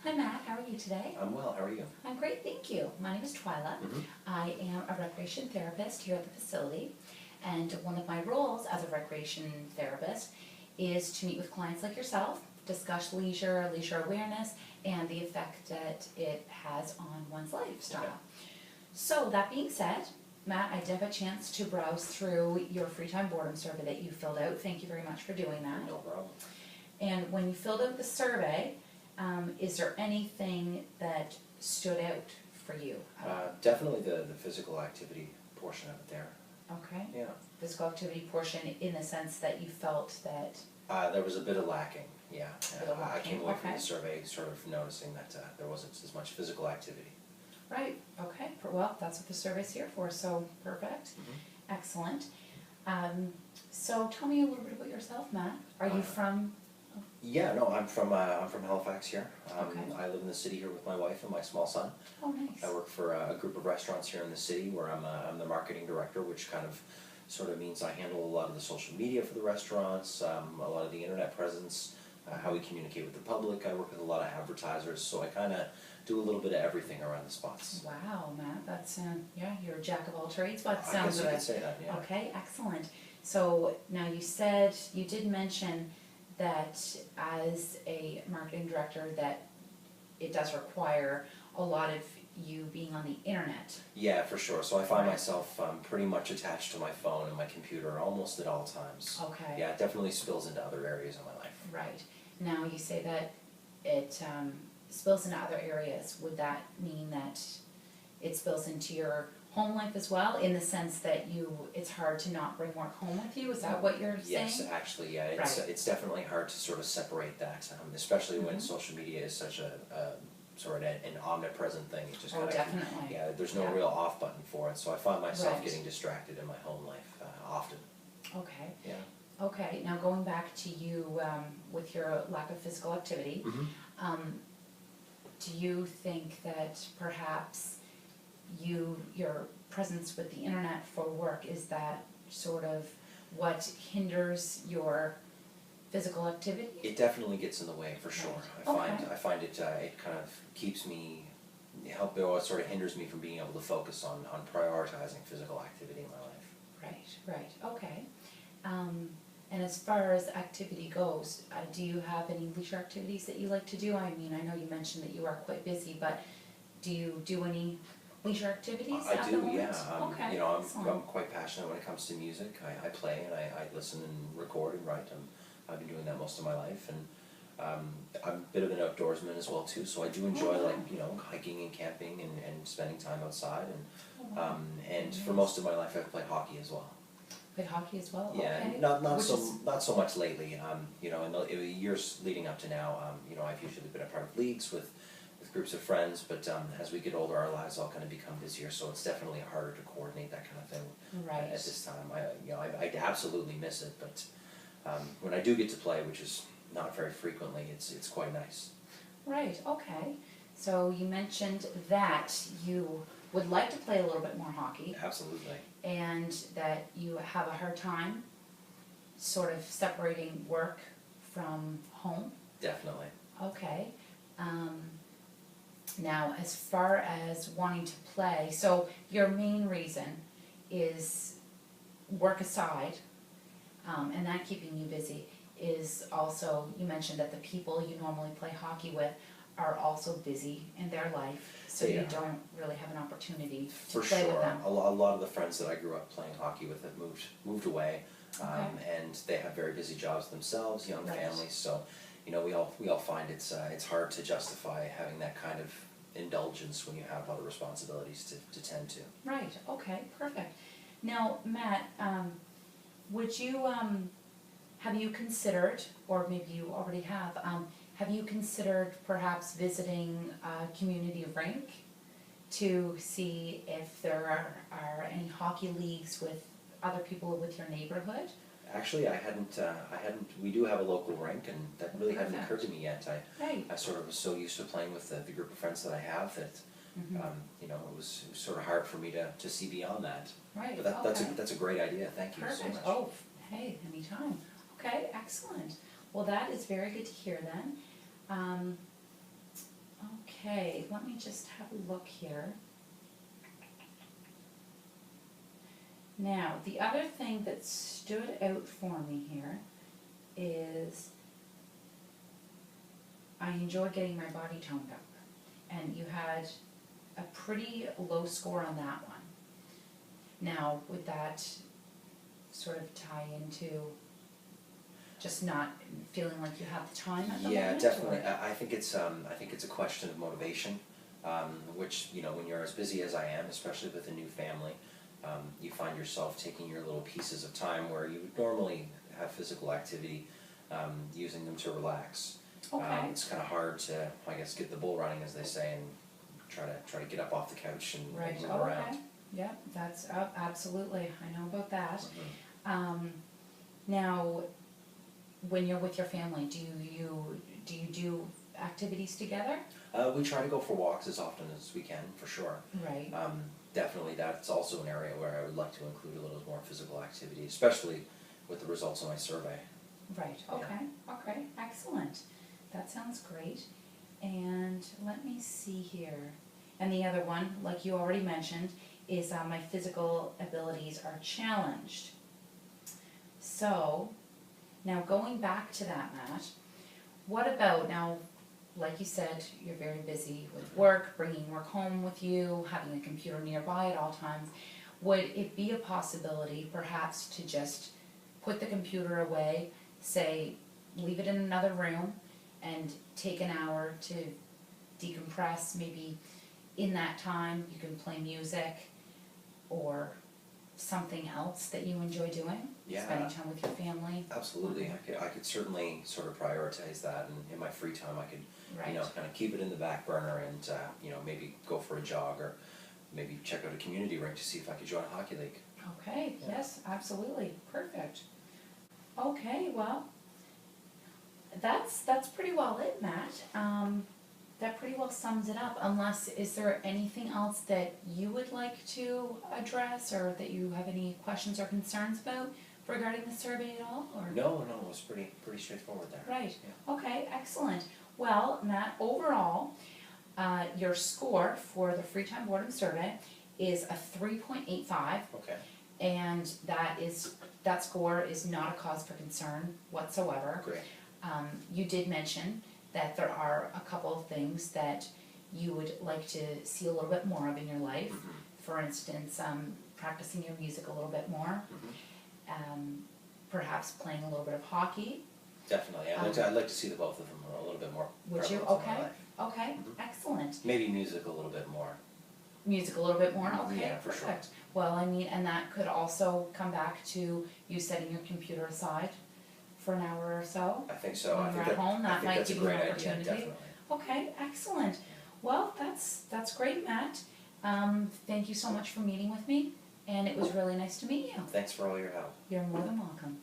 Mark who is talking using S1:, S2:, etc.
S1: Hi Matt, how are you today?
S2: I'm well, how are you?
S1: I'm great, thank you. My name is Twyla. I am a recreation therapist here at the facility, and one of my roles as a recreation therapist is to meet with clients like yourself, discuss leisure awareness, and the effect that it has on one's lifestyle.
S2: Okay.
S1: So that being said, Matt, I did have a chance to browse through your Freetime Boredom survey that you filled out. Thank you very much for doing that.
S2: No problem.
S1: And when you filled out the survey, is there anything that stood out for you?
S2: Definitely the physical activity portion of it there.
S1: Okay.
S2: Yeah.
S1: Physical activity portion in the sense that you felt that.
S2: There was a bit of lacking, yeah.
S1: A bit of
S2: I
S1: lacking,
S2: came away from
S1: okay.
S2: the survey sort of noticing that there wasn't as much physical activity.
S1: Right, okay, well, that's what the survey's here for, so perfect. Excellent. So tell me a little bit about yourself, Matt. Are you from?
S2: Yeah, no, I'm from Halifax here.
S1: Okay.
S2: I live in the city here with my wife and my small son.
S1: Oh, nice.
S2: I work for a group of restaurants here in the city where I'm the marketing director, which kind of sort of means I handle a lot of the social media for the restaurants, a lot of the internet presence, how we communicate with the public. I work with a lot of advertisers, so I kind of do a little bit of everything around the spots.
S1: Wow, Matt, that's, yeah, you're a jack of all trades, but
S2: I
S1: sounds
S2: guess
S1: good.
S2: you could say that, yeah.
S1: Okay, excellent. So now you did mention that as a marketing director that it does require a lot of you being on the internet.
S2: Yeah, for sure. So I find
S1: Right.
S2: myself pretty much attached to my phone and my computer almost at all times.
S1: Okay.
S2: Yeah, it definitely spills into other areas of my life.
S1: Right. Now you say that it spills into other areas. Would that mean that it spills into your home life as well, in the sense that it's hard to not bring work home with you? Is that what you're saying?
S2: Yes, actually, yeah.
S1: Right.
S2: It's definitely hard to sort of separate that, especially when social media is such a sort of an omnipresent thing. It just
S1: Oh,
S2: kind of
S1: definitely.
S2: yeah. There's no
S1: Yeah.
S2: real off button for it, so I find myself
S1: Right.
S2: getting distracted in my home life often.
S1: Okay.
S2: Yeah.
S1: Okay. Now going back to you with your lack of physical activity, do you think that perhaps your presence with the internet for work, is that sort of what hinders your physical activity?
S2: It definitely gets in the way for sure.
S1: Right.
S2: I find it kind of keeps me or sort of hinders me from being able to focus on prioritizing physical activity in my life.
S1: Right, okay. And as far as activity goes, do you have any leisure activities that you like to do? I mean, I know you mentioned that you are quite busy, but do you do any leisure activities
S2: I
S1: at the
S2: do,
S1: moment?
S2: yeah.
S1: Okay,
S2: You know, I'm
S1: excellent.
S2: quite passionate when it comes to music. I play and I listen and record and write. I've been doing that most of my life, and I'm a bit of an outdoorsman as well too. So I do enjoy hiking and camping and spending time outside. And for most of my life, I've played hockey as well.
S1: Played hockey as well?
S2: Yeah,
S1: Okay.
S2: not so much lately. You know, in the years leading up to now, I've usually been a part of leagues with groups of friends, but as we get older, our lives all kind of become busier, so it's definitely harder to coordinate that kind of thing
S1: Right.
S2: at this time. I absolutely miss it, but when I do get to play, which is not very frequently, it's quite nice.
S1: Right, okay. So you mentioned that you would like to play a little bit more hockey,
S2: Absolutely.
S1: and that you have a hard time sort of separating work from home.
S2: Definitely.
S1: Okay. Now, as far as wanting to play, so your main reason is work aside, and that keeping you busy is also, you mentioned that the people you normally play hockey with are also busy in their life, so
S2: They
S1: you
S2: are.
S1: don't really have an opportunity to
S2: For
S1: play with
S2: sure.
S1: them.
S2: A lot of the friends that I grew up playing hockey with have moved away,
S1: Okay.
S2: and they have very busy jobs themselves, young
S1: Right.
S2: families. So, we all find it's hard to justify having that kind of indulgence when you have other responsibilities to tend to.
S1: Right, okay, perfect. Now, Matt, would you, have you considered, or maybe you already have you considered perhaps visiting a community rink to see if there are any hockey leagues with other people with your neighborhood?
S2: Actually, I hadn't. We do have a local rink, and that really hadn't
S1: Perfect.
S2: occurred to me yet.
S1: Right.
S2: I sort of was so used to playing with the group of friends that I have that, it was sort of hard for me to see beyond that.
S1: Right,
S2: But
S1: okay.
S2: that's a great idea. Thank you so
S1: Perfect.
S2: much.
S1: Oh, hey, anytime. Okay, excellent. Well, that is very good to hear then. Okay, let me just have a look here. Now, the other thing that stood out for me here is I enjoy getting my body toned up. And you had a pretty low score on that one. Now, would that sort of tie into just not feeling like you have the time at the moment?
S2: Yeah, definitely.
S1: Or?
S2: I think it's a question of motivation, which, you know, when you're as busy as I am, especially with a new family, you find yourself taking your little pieces of time where you would normally have physical activity, using them to relax.
S1: Okay.
S2: It's kind of hard to, I guess, get the bull running, as they say, and try to get up off the couch and
S1: Right.
S2: move
S1: Oh,
S2: around.
S1: okay. Yeah, that's absolutely. I know about that.
S2: Mm-hmm.
S1: Now, when you're with your family, do you do activities together?
S2: We try to go for walks as often as we can, for sure.
S1: Right.
S2: Definitely, that's also an area where I would like to include a little more physical activity, especially with the results of my survey.
S1: Right.
S2: Yeah.
S1: Okay. Okay. Excellent. That sounds great. And let me see here. And the other one, like you already mentioned, is my physical abilities are challenged. So, now going back to that, Matt, what about now, like you said, you're very busy with work, bringing work home with you, having a computer nearby at all times. Would it be a possibility perhaps to just put the computer away, say, leave it in another room, and take an hour to decompress? Maybe in that time you can play music or something else that you enjoy doing?
S2: Yeah.
S1: Spending time with your family?
S2: Absolutely, I could certainly sort of prioritize that, and in my free time I could,
S1: Right.
S2: you know, kind of keep it in the back burner and, you know, maybe go for a jog or maybe check out a community rink to see if I could join a hockey league.
S1: Okay,
S2: Yeah.
S1: yes, absolutely, perfect. Okay, well, that's pretty well it, Matt. That pretty well sums it up, unless, is there anything else that you would like to address or that you have any questions or concerns about regarding the survey at all, or?
S2: No, it was pretty straightforward there.
S1: Right,
S2: Yeah.
S1: okay, excellent. Well, Matt, overall, your score for the Freetime Boredom survey is a 3.85.
S2: Okay.
S1: And that score is not a cause for concern whatsoever.
S2: Great.
S1: You did mention that there are a couple of things that you would like to see a little bit more of in your life.
S2: Mm-hmm.
S1: For instance, practicing your music a little bit more,
S2: Mm-hmm.
S1: Perhaps playing a little bit of hockey.
S2: Definitely, I'd like to see the both of them a little bit more.
S1: Would you?
S2: prevalent in my
S1: Okay.
S2: life.
S1: Okay.
S2: Mhm.
S1: Excellent.
S2: Maybe music a little bit more.
S1: Music a little bit more. Okay.
S2: Yeah, for sure.
S1: Perfect. Well, I mean, and that could also come back to you setting your computer aside for an hour or so.
S2: I think so.
S1: When
S2: I
S1: you're
S2: think
S1: at home,
S2: I
S1: that
S2: think
S1: might
S2: that's a
S1: give you an
S2: great idea,
S1: opportunity.
S2: definitely.
S1: Okay, excellent. Well, that's great, Matt. Thank you so much for meeting with me, and it was really nice to meet you.
S2: Thanks for all your help.
S1: You're more than welcome.